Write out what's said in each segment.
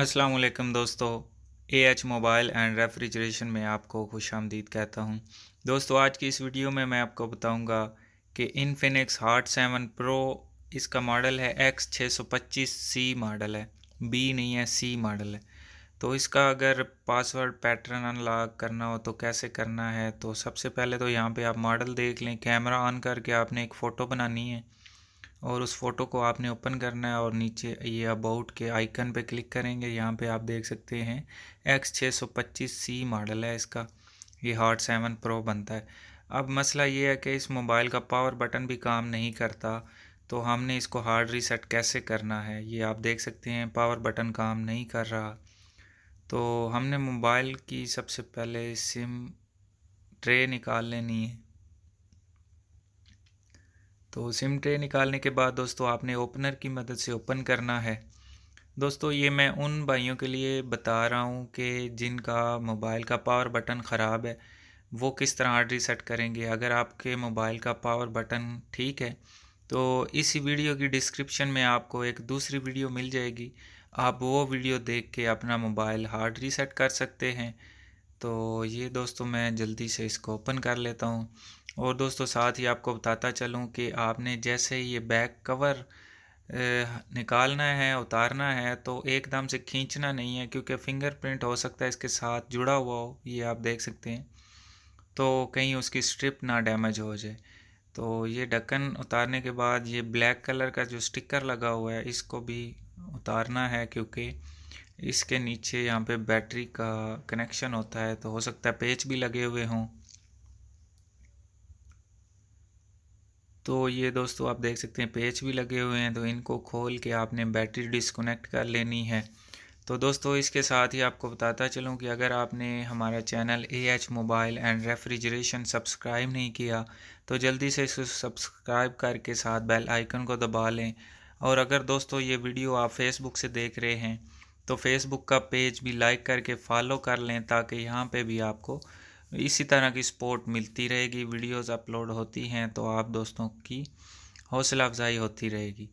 अस्सलाम वालेकुम दोस्तों। एएच मोबाइल एंड रेफ्रिजरेशन में आपको खुशामदीद कहता हूं। दोस्तों, आज की इस वीडियो में मैं आपको बताऊंगा कि इन्फिनिक्स हॉट 7 प्रो, इसका मॉडल है X625C मॉडल है, बी नहीं है, सी मॉडल है। तो इसका अगर पासवर्ड पैटर्न अनलॉक करना हो तो कैसे करना है, तो सबसे पहले तो यहाँ पे आप मॉडल देख लें। कैमरा ऑन करके आपने एक फ़ोटो बनानी है और उस फ़ोटो को आपने ओपन करना है और नीचे ये अबाउट के आइकन पे क्लिक करेंगे। यहाँ पे आप देख सकते हैं X625C मॉडल है इसका, ये हॉट 7 प्रो बनता है। अब मसला ये है कि इस मोबाइल का पावर बटन भी काम नहीं करता, तो हमने इसको हार्ड रीसेट कैसे करना है ये आप देख सकते हैं। पावर बटन काम नहीं कर रहा, तो हमने मोबाइल की सबसे पहले सिम ट्रे निकाल लेनी है। तो सिम ट्रे निकालने के बाद दोस्तों आपने ओपनर की मदद से ओपन करना है। दोस्तों, ये मैं उन भाइयों के लिए बता रहा हूँ कि जिनका मोबाइल का पावर बटन ख़राब है, वो किस तरह हार्ड रीसेट करेंगे। अगर आपके मोबाइल का पावर बटन ठीक है तो इसी वीडियो की डिस्क्रिप्शन में आपको एक दूसरी वीडियो मिल जाएगी, आप वो वीडियो देख के अपना मोबाइल हार्ड रीसेट कर सकते हैं। तो ये दोस्तों मैं जल्दी से इसको ओपन कर लेता हूँ। और दोस्तों, साथ ही आपको बताता चलूँ कि आपने जैसे ये बैक कवर निकालना है, उतारना है, तो एकदम से खींचना नहीं है, क्योंकि फिंगरप्रिंट हो सकता है इसके साथ जुड़ा हुआ हो, ये आप देख सकते हैं। तो कहीं उसकी स्ट्रिप ना डैमेज हो जाए। तो ये ढक्कन उतारने के बाद ये ब्लैक कलर का जो स्टिकर लगा हुआ है इसको भी उतारना है, क्योंकि इसके नीचे यहाँ पे बैटरी का कनेक्शन होता है, तो हो सकता है पेच भी लगे हुए हों। तो ये दोस्तों आप देख सकते हैं पेच भी लगे हुए हैं, तो इनको खोल के आपने बैटरी डिस्कनेक्ट कर लेनी है। तो दोस्तों, इसके साथ ही आपको बताता चलूँ कि अगर आपने हमारा channel AH mobile and refrigeration subscribe नहीं किया तो जल्दी से इसको सब्सक्राइब करके साथ बेल आइकन को दबा लें। और अगर दोस्तों ये वीडियो आप फेसबुक से देख रहे हैं तो फेसबुक का पेज भी लाइक करके फॉलो कर लें, ताकि यहाँ पे भी आपको इसी तरह की सपोर्ट मिलती रहेगी। वीडियोस अपलोड होती हैं तो आप दोस्तों की हौसला अफजाई होती रहेगी।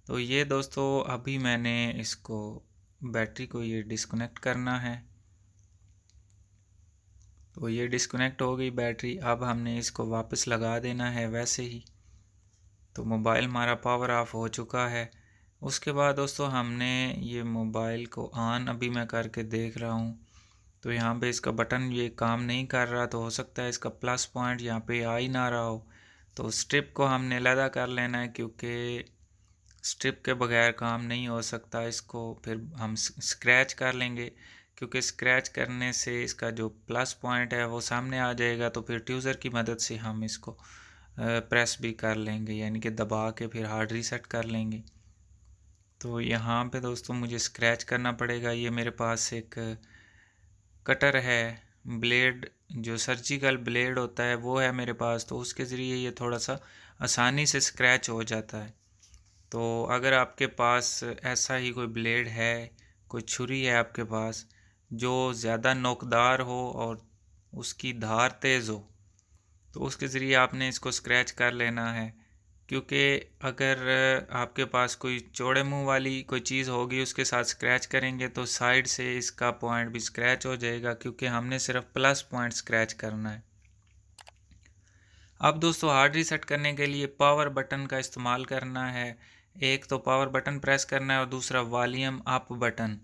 तो ये दोस्तों अभी मैंने इसको बैटरी को ये डिस्कनेक्ट करना है, तो ये डिस्कनेक्ट हो गई बैटरी। अब हमने इसको वापस लगा देना है वैसे ही। तो मोबाइल हमारा पावर ऑफ हो चुका है। उसके बाद दोस्तों हमने ये मोबाइल को ऑन अभी मैं करके देख रहा हूँ, तो यहाँ पे इसका बटन ये काम नहीं कर रहा, तो हो सकता है इसका प्लस पॉइंट यहाँ पे आ ही ना रहा हो। तो स्ट्रिप को हमने अलग कर लेना है, क्योंकि स्ट्रिप के बगैर काम नहीं हो सकता। इसको फिर हम स्क्रैच कर लेंगे, क्योंकि स्क्रैच करने से इसका जो प्लस पॉइंट है वो सामने आ जाएगा। तो फिर ट्यूज़र की मदद से हम इसको प्रेस भी कर लेंगे, यानी कि दबा के फिर हार्ड रीसेट कर लेंगे। तो यहाँ पे दोस्तों मुझे स्क्रैच करना पड़ेगा। ये मेरे पास एक कटर है, ब्लेड, जो सर्जिकल ब्लेड होता है वो है मेरे पास, तो उसके ज़रिए ये थोड़ा सा आसानी से स्क्रैच हो जाता है। तो अगर आपके पास ऐसा ही कोई ब्लेड है, कोई छुरी है आपके पास जो ज़्यादा नोकदार हो और उसकी धार तेज़ हो, तो उसके ज़रिए आपने इसको स्क्रैच कर लेना है। क्योंकि अगर आपके पास कोई चौड़े मुंह वाली कोई चीज़ होगी उसके साथ स्क्रैच करेंगे तो साइड से इसका पॉइंट भी स्क्रैच हो जाएगा, क्योंकि हमने सिर्फ प्लस पॉइंट स्क्रैच करना है। अब दोस्तों हार्ड रीसेट करने के लिए पावर बटन का इस्तेमाल करना है। एक तो पावर बटन प्रेस करना है और दूसरा वॉल्यूम अप बटन,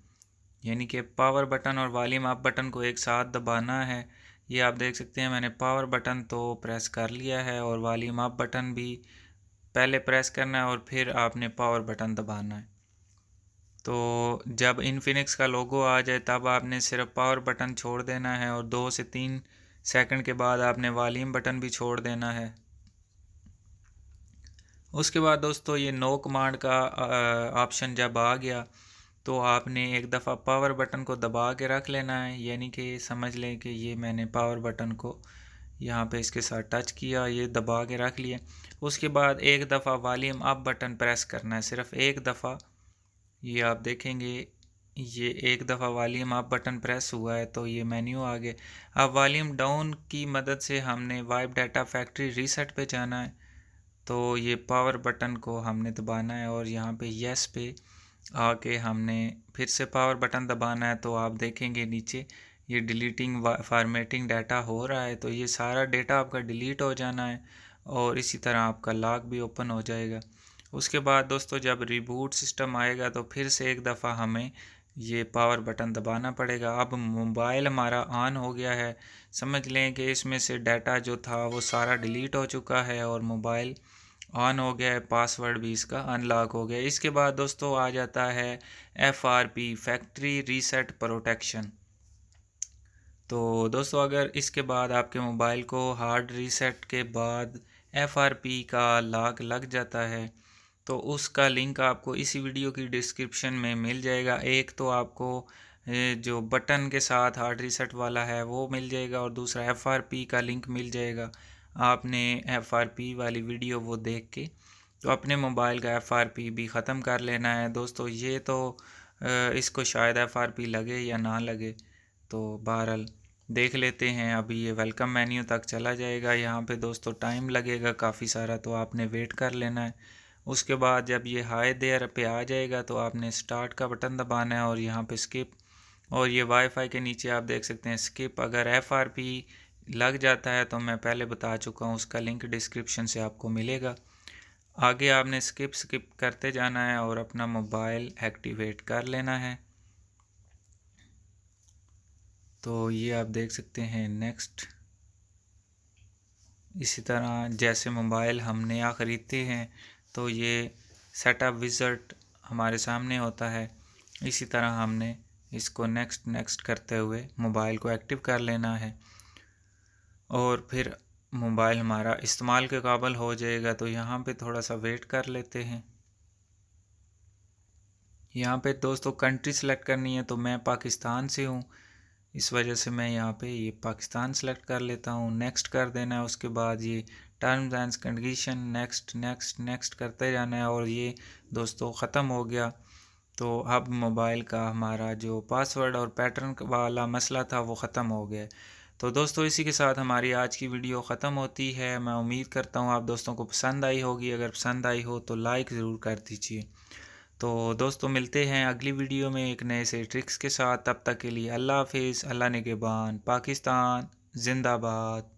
यानी कि पावर बटन और वॉल्यूम अप बटन को एक साथ दबाना है। ये आप देख सकते हैं मैंने पावर बटन तो प्रेस कर लिया है और वॉल्यूम अप बटन भी पहले प्रेस करना है और फिर आपने पावर बटन दबाना है। तो जब इन्फिनिक्स का लोगो आ जाए तब आपने सिर्फ पावर बटन छोड़ देना है और 2 से 3 सेकंड के बाद आपने वॉल्यूम बटन भी छोड़ देना है। उसके बाद दोस्तों ये नो कमांड का ऑप्शन जब आ गया तो आपने एक दफ़ा पावर बटन को दबा के रख लेना है, यानी कि समझ लें कि ये मैंने पावर बटन को यहाँ पे इसके साथ टच किया, ये दबा के रख लिया। उसके बाद एक दफ़ा वॉल्यूम अप बटन प्रेस करना है, सिर्फ एक दफ़ा। ये आप देखेंगे ये एक दफ़ा वॉल्यूम अप बटन प्रेस हुआ है तो ये मेन्यू आ गया। अब वॉल्यूम डाउन की मदद से हमने वाइप डाटा फैक्ट्री रीसेट पे जाना है, तो ये पावर बटन को हमने दबाना है और यहाँ पे येस पे आके हमने फिर से पावर बटन दबाना है, तो आप देखेंगे नीचे ये डिलीटिंग फॉर्मेटिंग डाटा हो रहा है। तो ये सारा डाटा आपका डिलीट हो जाना है और इसी तरह आपका लॉक भी ओपन हो जाएगा। उसके बाद दोस्तों जब रिबूट सिस्टम आएगा तो फिर से एक दफ़ा हमें ये पावर बटन दबाना पड़ेगा। अब मोबाइल हमारा ऑन हो गया है, समझ लें कि इसमें से डाटा जो था वो सारा डिलीट हो चुका है और मोबाइल ऑन हो गया है, पासवर्ड भी इसका अनलॉक हो गया। इसके बाद दोस्तों आ जाता है FRP फैक्ट्री रीसेट प्रोटेक्शन। तो दोस्तों अगर इसके बाद आपके मोबाइल को हार्ड रीसेट के बाद FRP का लॉक लग जाता है तो उसका लिंक आपको इसी वीडियो की डिस्क्रिप्शन में मिल जाएगा। एक तो आपको जो बटन के साथ हार्ड रीसेट वाला है वो मिल जाएगा और दूसरा FRP का लिंक मिल जाएगा। आपने FRP वाली वीडियो वो देख के तो अपने मोबाइल का FRP भी ख़त्म कर लेना है। दोस्तों ये तो इसको शायद FRP लगे या ना लगे, तो बहरहाल देख लेते हैं। अभी ये वेलकम मेन्यू तक चला जाएगा, यहाँ पे दोस्तों टाइम लगेगा काफ़ी सारा, तो आपने वेट कर लेना है। उसके बाद जब ये हाई देयर पे आ जाएगा तो आपने स्टार्ट का बटन दबाना है और यहाँ पे स्किप, और ये वाईफाई के नीचे आप देख सकते हैं स्किप। अगर FRP लग जाता है तो मैं पहले बता चुका हूँ, उसका लिंक डिस्क्रिप्शन से आपको मिलेगा। आगे आपने स्किप करते जाना है और अपना मोबाइल एक्टिवेट कर लेना है। तो ये आप देख सकते हैं नेक्स्ट। इसी तरह जैसे मोबाइल हम नया ख़रीदते हैं तो ये सेटअप विज़िट हमारे सामने होता है, इसी तरह हमने इसको नेक्स्ट करते हुए मोबाइल को एक्टिव कर लेना है और फिर मोबाइल हमारा इस्तेमाल के काबिल हो जाएगा। तो यहाँ पे थोड़ा सा वेट कर लेते हैं। यहाँ पे दोस्तों कंट्री सेलेक्ट करनी है, तो मैं पाकिस्तान से हूँ, इस वजह से मैं यहाँ पे ये पाकिस्तान सेलेक्ट कर लेता हूँ। नेक्स्ट कर देना है। उसके बाद ये टर्म्स एंड कंडीशन नेक्स्ट करते जाना है और ये दोस्तों ख़त्म हो गया। तो अब मोबाइल का हमारा जो पासवर्ड और पैटर्न वाला मसला था वो ख़त्म हो गया। तो दोस्तों इसी के साथ हमारी आज की वीडियो ख़त्म होती है। मैं उम्मीद करता हूँ आप दोस्तों को पसंद आई होगी। अगर पसंद आई हो तो लाइक ज़रूर कर दीजिए। तो दोस्तों मिलते हैं अगली वीडियो में एक नए से ट्रिक्स के साथ। तब तक के लिए अल्लाह हाफिज़। अल्लाह निगहबान। पाकिस्तान जिंदाबाद।